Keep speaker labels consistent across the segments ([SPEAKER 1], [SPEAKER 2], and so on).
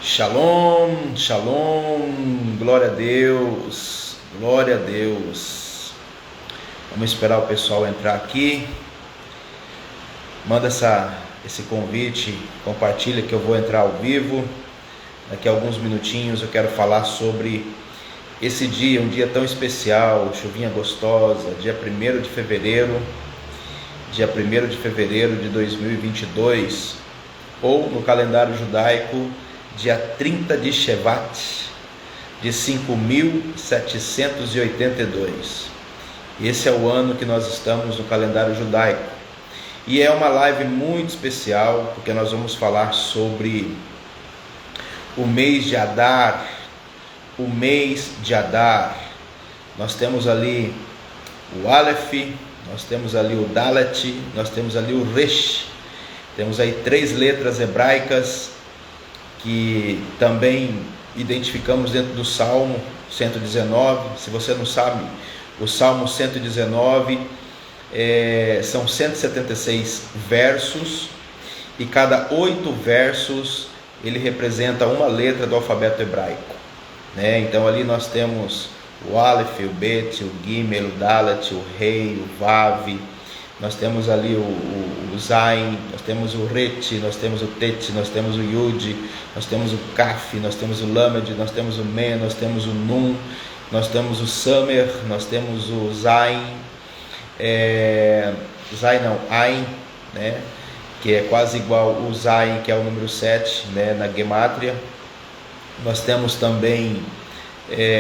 [SPEAKER 1] Shalom, shalom, glória a Deus, glória a Deus. Vamos esperar o pessoal entrar aqui. Manda esse convite, compartilha que eu vou entrar ao vivo. Daqui a alguns minutinhos eu quero falar sobre esse dia, um dia tão especial, chuvinha gostosa, dia 1º de fevereiro, dia 1º de fevereiro de 2022, ou no calendário judaico, dia 30 de Shevat, de 5.782. Esse é o ano que nós estamos no calendário judaico. E é uma live muito especial, porque nós vamos falar sobre o mês de Adar. O mês de Adar. Nós temos ali o Aleph, nós temos ali o Dalet, nós temos ali o Resh. Temos aí 3 letras hebraicas que também identificamos dentro do Salmo 119. Se você não sabe, o Salmo 119 são 176 versos, e cada 8 versos ele representa uma letra do alfabeto hebraico, né? Então ali nós temos o Aleph, o Bet, o Gimel, o Dalet, o Rei, o Vav. Nós temos ali o Zain, nós temos o Ret, nós temos o Tet, nós temos o Yud, nós temos o Kaf, nós temos o Lamed, nós temos o Men, nós temos o Nun, nós temos o Samer, nós temos o Zain, Ain, né? Que é quase igual o Zain, que é o número 7, né? Na Gemátria. Nós temos também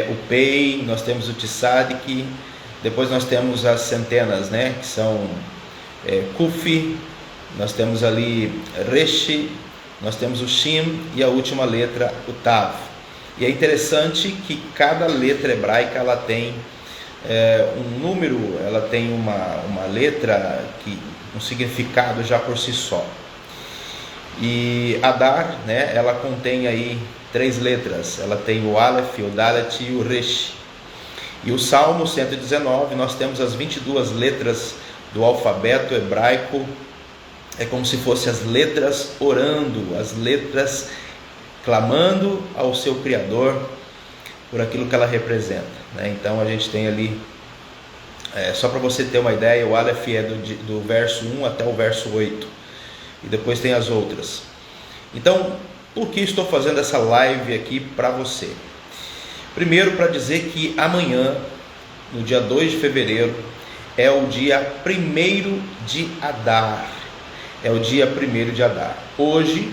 [SPEAKER 1] o Pei, nós temos o Tzadik. Depois nós temos as centenas, né? Que são Kufi, nós temos ali Resh, nós temos o Shim e a última letra, o Tav. E é interessante que cada letra hebraica ela tem um número, ela tem uma letra, um significado já por si só. E Adar, né? Ela contém aí 3 letras, ela tem o Aleph, o Dalet e o Resh. E o Salmo 119, nós temos as 22 letras do alfabeto hebraico. É como se fossem as letras orando, as letras clamando ao seu Criador por aquilo que ela representa, né? Então a gente tem ali, só para você ter uma ideia, o Aleph é do verso 1 até o verso 8, e depois tem as outras. Então, por que estou fazendo essa live aqui para você? Primeiro, para dizer que amanhã, no dia 2 de fevereiro, é o dia 1º de Adar. É o dia 1º de Adar. Hoje,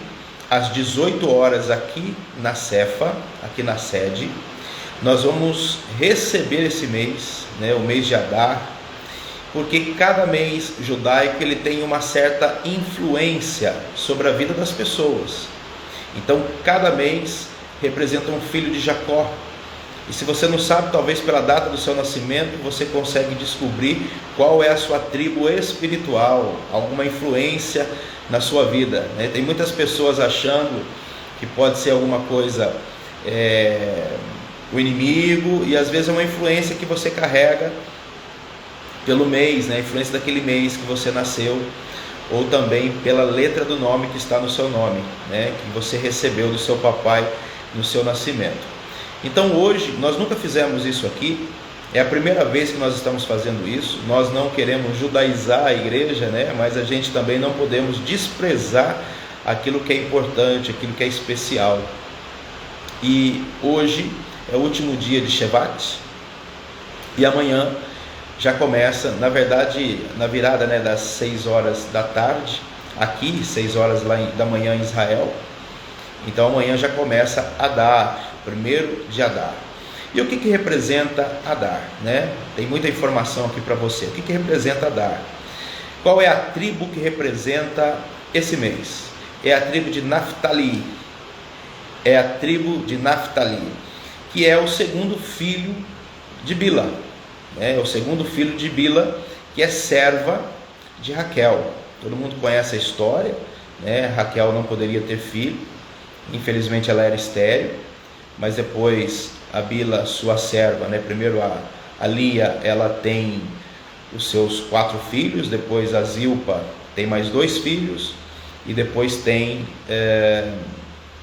[SPEAKER 1] às 18 horas, aqui na Cefa, aqui na sede, nós vamos receber esse mês, né, o mês de Adar, porque cada mês judaico ele tem uma certa influência sobre a vida das pessoas. Então, cada mês representa um filho de Jacó. E se você não sabe, talvez pela data do seu nascimento, você consegue descobrir qual é a sua tribo espiritual, alguma influência na sua vida, né? Tem muitas pessoas achando que pode ser alguma coisa, o inimigo, e às vezes é uma influência que você carrega pelo mês, né? A influência daquele mês que você nasceu, ou também pela letra do nome que está no seu nome, né? Que você recebeu do seu papai no seu nascimento. Então hoje, nós nunca fizemos isso aqui, é a primeira vez que nós estamos fazendo isso. Nós não queremos judaizar a igreja, né? Mas a gente também não podemos desprezar aquilo que é importante, aquilo que é especial. E hoje é o último dia de Shevat, e amanhã já começa, na verdade, na virada, né, das 6 horas da tarde, aqui, 6 horas da manhã em Israel. Então amanhã já começa Adar, 1º de Adar. E o que representa Adar, né? Tem muita informação aqui para você. O que representa Adar? Qual é a tribo que representa esse mês? É a tribo de Naftali. É a tribo de Naftali, que é o segundo filho de Bila, né? É o segundo filho de Bila, que é serva de Raquel. Todo mundo conhece a história, né? Raquel não poderia ter filho, infelizmente ela era estéril, mas depois a Bila, sua serva, né? Primeiro a Lia, ela tem os seus 4 filhos, depois a Zilpa tem mais 2 filhos, e depois tem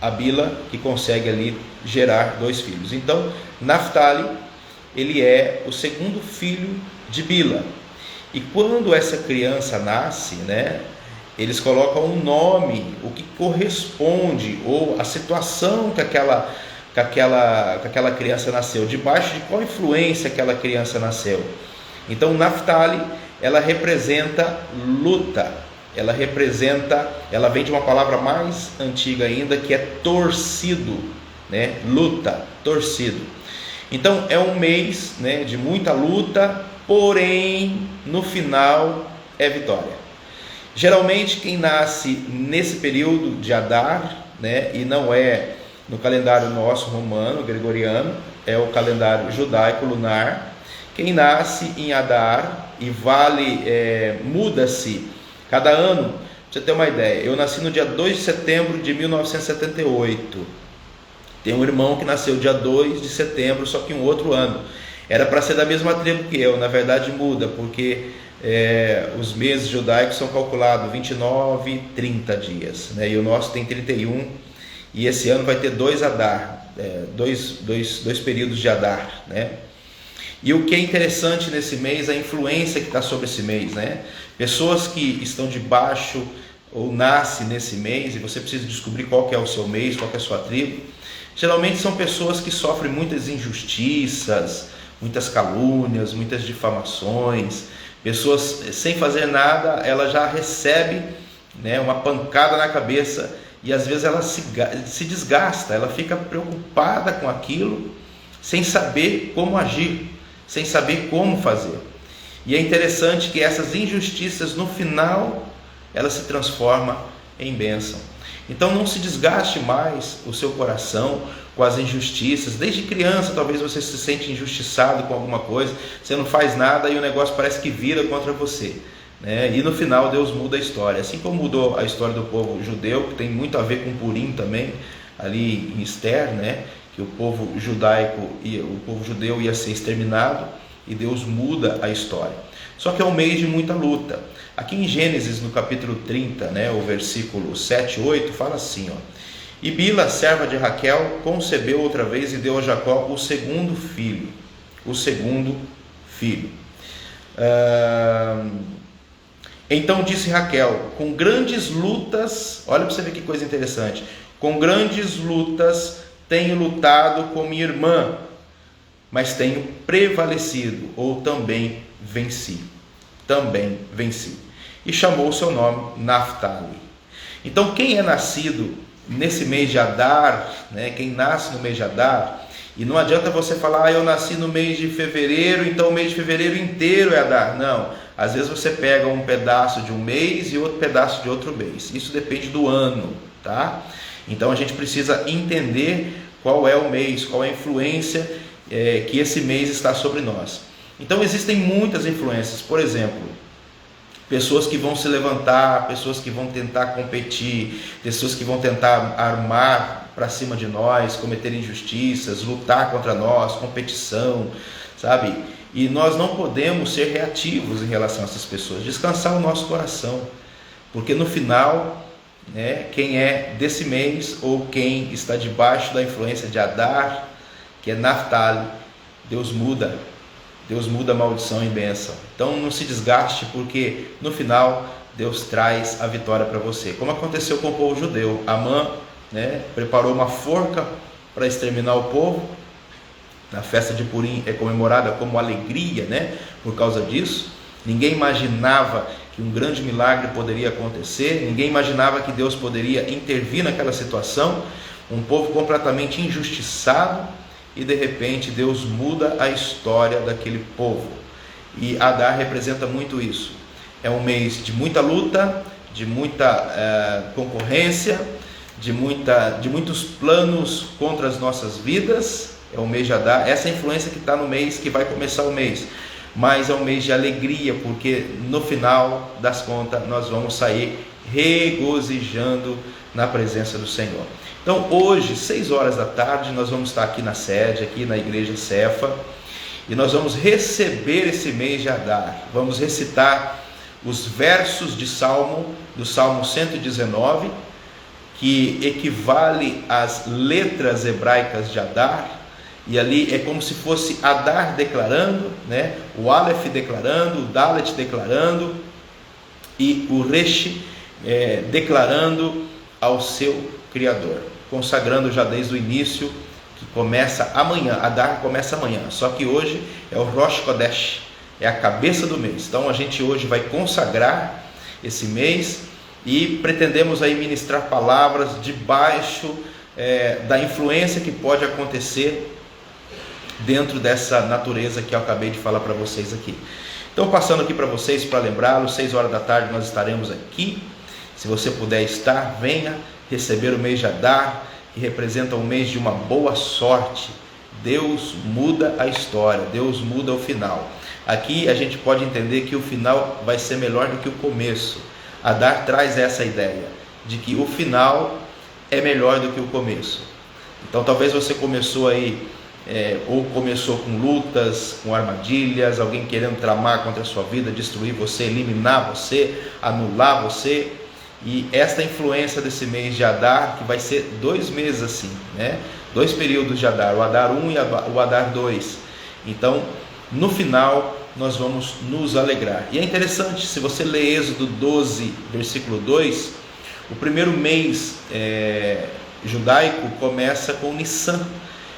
[SPEAKER 1] a Bila, que consegue ali gerar 2 filhos. Então, Naftali, ele é o segundo filho de Bila. E quando essa criança nasce, né, eles colocam um nome, o que corresponde, ou a situação que aquela criança nasceu, debaixo de qual influência aquela criança nasceu. Então, Naftali, ela representa luta, ela vem de uma palavra mais antiga ainda, que é torcido, né? Luta, torcido. Então, é um mês, né, de muita luta, porém, no final, é vitória. Geralmente, quem nasce nesse período de Adar, né, e não é no calendário nosso romano, gregoriano, é o calendário judaico lunar. Quem nasce em Adar e muda-se cada ano. Pra você ter uma ideia, eu nasci no dia 2 de setembro de 1978. Tem um irmão que nasceu dia 2 de setembro, só que em um outro ano. Era para ser da mesma tribo que eu, na verdade muda, porque os meses judaicos são calculados 29, 30 dias, né? E o nosso tem 31, e esse ano vai ter 2 Adar, dois períodos de Adar, né? E o que é interessante nesse mês, a influência que está sobre esse mês, né? Pessoas que estão debaixo ou nascem nesse mês, e você precisa descobrir qual que é o seu mês, qual que é a sua tribo, geralmente são pessoas que sofrem muitas injustiças, muitas calúnias, muitas difamações. Pessoas sem fazer nada, ela já recebe, né, uma pancada na cabeça, e às vezes ela se desgasta, ela fica preocupada com aquilo, sem saber como agir, sem saber como fazer. E é interessante que essas injustiças, no final, ela se transforma em bênção. Então não se desgaste mais o seu coração com as injustiças. Desde criança talvez você se sente injustiçado com alguma coisa, você não faz nada e o negócio parece que vira contra você, né? E no final Deus muda a história, assim como mudou a história do povo judeu, que tem muito a ver com Purim também, ali em Esther, né? Que o povo judeu ia ser exterminado, e Deus muda a história. Só que é um mês de muita luta. Aqui em Gênesis, no capítulo 30, né, o versículo 7 e 8, fala assim, ó: E Bila, serva de Raquel, concebeu outra vez e deu a Jacó o segundo filho. Então disse Raquel: com grandes lutas, olha para você ver que coisa interessante, com grandes lutas tenho lutado com minha irmã, mas tenho prevalecido, ou também venci. E chamou o seu nome Naftali. Então quem é nascido nesse mês de Adar, né, quem nasce no mês de Adar, e não adianta você falar, eu nasci no mês de fevereiro, então o mês de fevereiro inteiro é Adar. Não, às vezes você pega um pedaço de um mês e outro pedaço de outro mês, isso depende do ano, tá? Então a gente precisa entender qual é o mês, qual é a influência que esse mês está sobre nós. Então existem muitas influências, por exemplo, pessoas que vão se levantar, pessoas que vão tentar competir, pessoas que vão tentar armar para cima de nós, cometer injustiças, lutar contra nós, competição, sabe? E nós não podemos ser reativos em relação a essas pessoas, descansar o nosso coração, porque no final, né, quem é desse mês ou quem está debaixo da influência de Adar, que é Naftali, Deus muda a maldição em bênção. Então não se desgaste, porque no final Deus traz a vitória para você, como aconteceu com o povo judeu. Amã, né, preparou uma forca para exterminar o povo. Na festa de Purim é comemorada como alegria, né, por causa disso. Ninguém imaginava que um grande milagre poderia acontecer, ninguém imaginava que Deus poderia intervir naquela situação. Um povo completamente injustiçado, e de repente Deus muda a história daquele povo. E Adar representa muito isso. É um mês de muita luta, de muita concorrência, de muitos planos contra as nossas vidas. É o mês de Adar, essa influência que está no mês, que vai começar o mês. Mas é um mês de alegria, porque no final das contas nós vamos sair regozijando na presença do Senhor. Então hoje, 6 horas da tarde, nós vamos estar aqui na sede, aqui na igreja Cefa, e nós vamos receber esse mês de Adar. Vamos recitar os versos de Salmo, do Salmo 119, que equivale às letras hebraicas de Adar, e ali é como se fosse Adar declarando, né? O Aleph declarando, o Dalet declarando, e o Resh declarando ao seu Criador, consagrando já desde o início, que começa amanhã. Adar começa amanhã, só que hoje é o Rosh Chodesh, é a cabeça do mês. Então a gente hoje vai consagrar esse mês e pretendemos aí ministrar palavras debaixo da influência que pode acontecer dentro dessa natureza que eu acabei de falar para vocês aqui. Então, passando aqui para vocês, para lembrá-los, 6 horas da tarde nós estaremos aqui. Se você puder estar, venha receber o mês de Adar, que representa um mês de uma boa sorte. Deus muda a história, Deus muda o final. Aqui a gente pode entender que o final vai ser melhor do que o começo. Adar traz essa ideia de que o final é melhor do que o começo. Então talvez você começou aí, ou começou com lutas, com armadilhas, alguém querendo tramar contra a sua vida, destruir você, eliminar você, anular você. E esta influência desse mês de Adar, que vai ser 2 meses assim, né? 2 períodos de Adar, o Adar 1 e o Adar 2. Então, no final, nós vamos nos alegrar. E é interessante, se você ler Êxodo 12, versículo 2, o primeiro mês judaico começa com Nissan,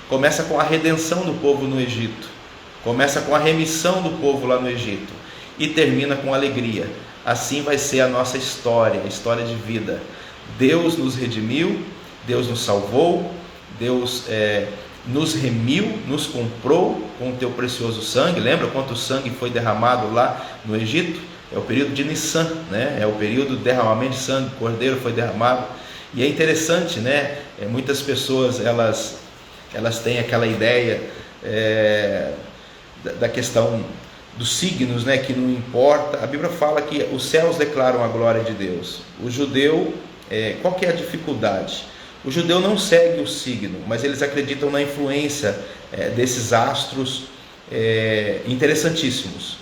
[SPEAKER 1] começa com a redenção do povo no Egito, começa com a remissão do povo lá no Egito e termina com alegria. Assim vai ser a nossa história, a história de vida. Deus nos redimiu, Deus nos salvou, Deus nos remiu, nos comprou com o teu precioso sangue. Lembra quanto sangue foi derramado lá no Egito? É o período de Nissan, né? É o período de derramamento de sangue, o cordeiro foi derramado. E é interessante, né? Muitas pessoas elas têm aquela ideia da questão dos signos, né, que não importa. A Bíblia fala que os céus declaram a glória de Deus. O judeu, qual que é a dificuldade? O judeu não segue o signo, mas eles acreditam na influência desses astros interessantíssimos.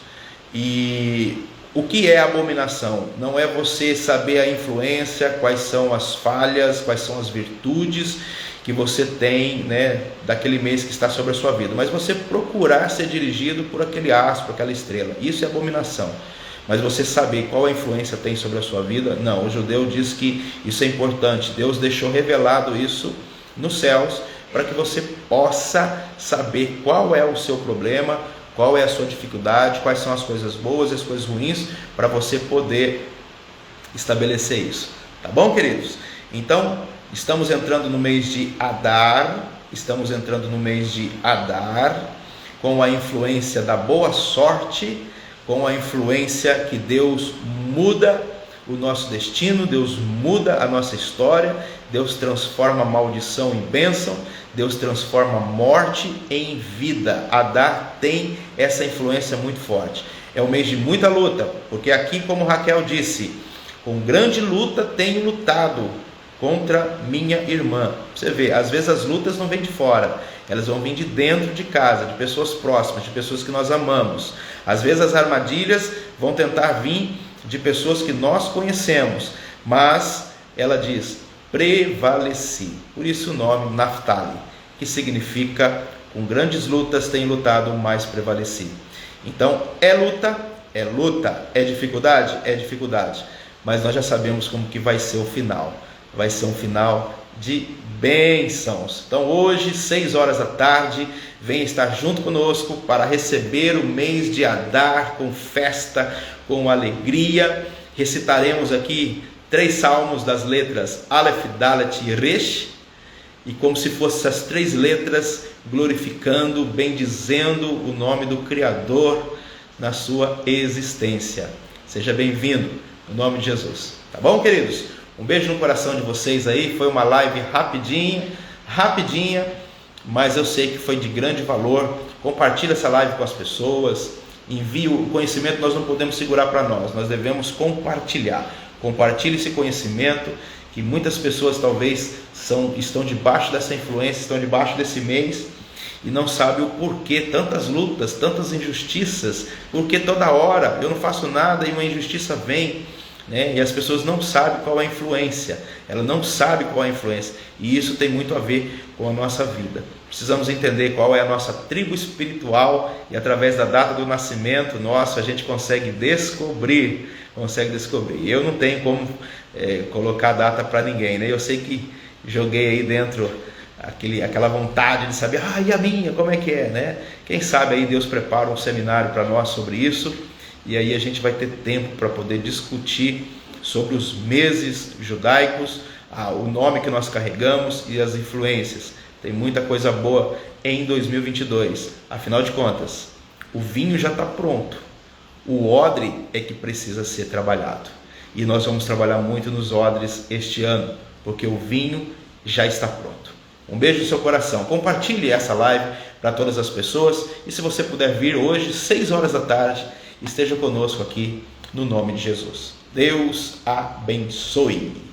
[SPEAKER 1] E o que é abominação? Não é você saber a influência, quais são as falhas, quais são as virtudes que você tem, né, daquele mês que está sobre a sua vida, mas você procurar ser dirigido por aquele astro, por aquela estrela. Isso é abominação. Mas você saber qual a influência tem sobre a sua vida, não. O judeu diz que isso é importante. Deus deixou revelado isso nos céus para que você possa saber qual é o seu problema, qual é a sua dificuldade, quais são as coisas boas e as coisas ruins, para você poder estabelecer isso. Tá bom, queridos? Então, estamos entrando no mês de Adar, com a influência da boa sorte, com a influência que Deus muda o nosso destino, Deus muda a nossa história, Deus transforma a maldição em bênção, Deus transforma a morte em vida. Adar tem essa influência muito forte. É um mês de muita luta, porque aqui, como Raquel disse, com grande luta tenho lutado contra minha irmã. Você vê, às vezes as lutas não vêm de fora, elas vão vir de dentro de casa, de pessoas próximas, de pessoas que nós amamos. Às vezes as armadilhas vão tentar vir de pessoas que nós conhecemos, mas ela diz, prevaleci. Por isso o nome Naftali, que significa, com grandes lutas tenho lutado, mas prevaleci. Então, é luta, é dificuldade, mas nós já sabemos como que vai ser o final. Vai ser um final de bênçãos. Então hoje, 6 horas da tarde, venha estar junto conosco para receber o mês de Adar com festa, com alegria. Recitaremos aqui 3 salmos das letras Aleph, Dalet e Resh, e como se fossem essas 3 letras glorificando, bendizendo o nome do Criador na sua existência. Seja bem-vindo, no nome de Jesus. Tá bom, queridos? Um beijo no coração de vocês aí. Foi uma live rapidinha, mas eu sei que foi de grande valor. Compartilhe essa live com as pessoas, envie o conhecimento. Nós não podemos segurar para nós devemos compartilhar. Compartilhe esse conhecimento, que muitas pessoas talvez estão debaixo dessa influência, estão debaixo desse mês e não sabem o porquê, tantas lutas, tantas injustiças, porque toda hora eu não faço nada e uma injustiça vem, né? E as pessoas não sabem qual é a influência, ela não sabe qual é a influência, e isso tem muito a ver com a nossa vida. Precisamos entender qual é a nossa tribo espiritual, e através da data do nascimento nosso a gente consegue descobrir. Eu não tenho como colocar a data para ninguém, né? Eu sei que joguei aí dentro aquela vontade de saber, e a minha, como é que é, né? Quem sabe aí Deus prepara um seminário para nós sobre isso, e aí a gente vai ter tempo para poder discutir sobre os meses judaicos, o nome que nós carregamos e as influências. Tem muita coisa boa em 2022. Afinal de contas, o vinho já está pronto, o odre é que precisa ser trabalhado, e nós vamos trabalhar muito nos odres este ano, porque o vinho já está pronto. Um beijo no seu coração, compartilhe essa live para todas as pessoas, e se você puder vir hoje, 6 horas da tarde, esteja conosco aqui no nome de Jesus. Deus abençoe.